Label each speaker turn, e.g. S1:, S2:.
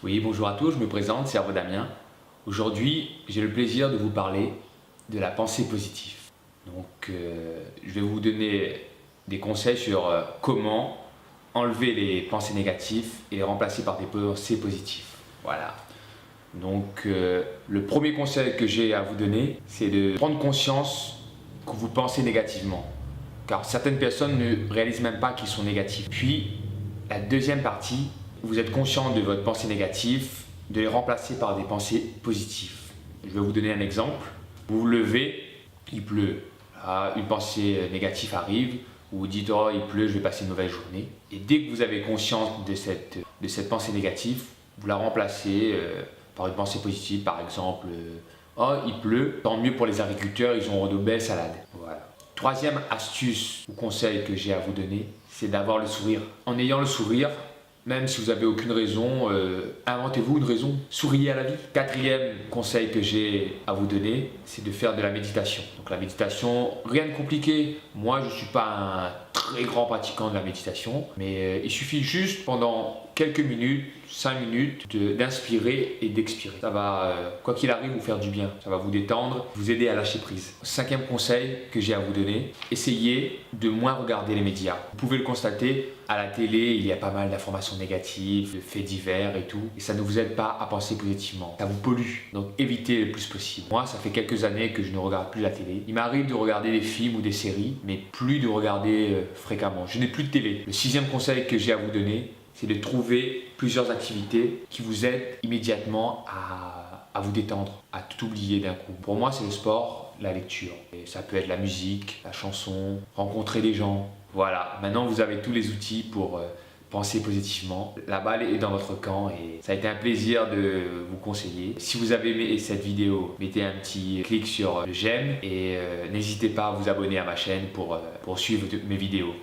S1: Oui, bonjour à tous, je me présente, c'est Hervé Damien. Aujourd'hui, j'ai le plaisir de vous parler de la pensée positive. Je vais vous donner des conseils sur comment enlever les pensées négatives et les remplacer par des pensées positives. Voilà. Le premier conseil que j'ai à vous donner, c'est de prendre conscience que vous pensez négativement. Car certaines personnes ne réalisent même pas qu'ils sont négatifs. Puis, la deuxième partie, vous êtes conscient de votre pensée négative, de les remplacer par des pensées positives. Je vais vous donner un exemple. Vous vous levez, il pleut. Là, une pensée négative arrive, vous vous dites oh il pleut, je vais passer une mauvaise journée. Et dès que vous avez conscience de cette pensée négative, vous la remplacez par une pensée positive, par exemple oh il pleut, tant mieux pour les agriculteurs, ils auront de belles salades. Voilà. Troisième astuce ou conseil que j'ai à vous donner, c'est d'avoir le sourire. En ayant le sourire, même si vous n'avez aucune raison, inventez-vous une raison, souriez à la vie. Quatrième conseil que j'ai à vous donner, c'est de faire de la méditation. Donc la méditation, rien de compliqué. Moi, je ne suis pas un très grand pratiquant de la méditation, mais il suffit juste pendant quelques minutes, 5 minutes, d'inspirer et d'expirer. Ça va, quoi qu'il arrive, vous faire du bien. Ça va vous détendre, vous aider à lâcher prise. Cinquième conseil que j'ai à vous donner, essayez de moins regarder les médias. Vous pouvez le constater, à la télé, il y a pas mal d'informations négatives, de faits divers et tout. Et ça ne vous aide pas à penser positivement. Ça vous pollue. Donc évitez le plus possible. Moi, ça fait quelques années que je ne regarde plus la télé. Il m'arrive de regarder des films ou des séries, mais plus de regarder fréquemment. Je n'ai plus de télé. Le sixième conseil que j'ai à vous donner, c'est de trouver plusieurs activités qui vous aident immédiatement à vous détendre, à tout oublier d'un coup. Pour moi, c'est le sport, la lecture. Et ça peut être la musique, la chanson, rencontrer des gens. Voilà, maintenant vous avez tous les outils pour penser positivement. La balle est dans votre camp et ça a été un plaisir de vous conseiller. Si vous avez aimé cette vidéo, mettez un petit clic sur le j'aime et n'hésitez pas à vous abonner à ma chaîne pour suivre mes vidéos.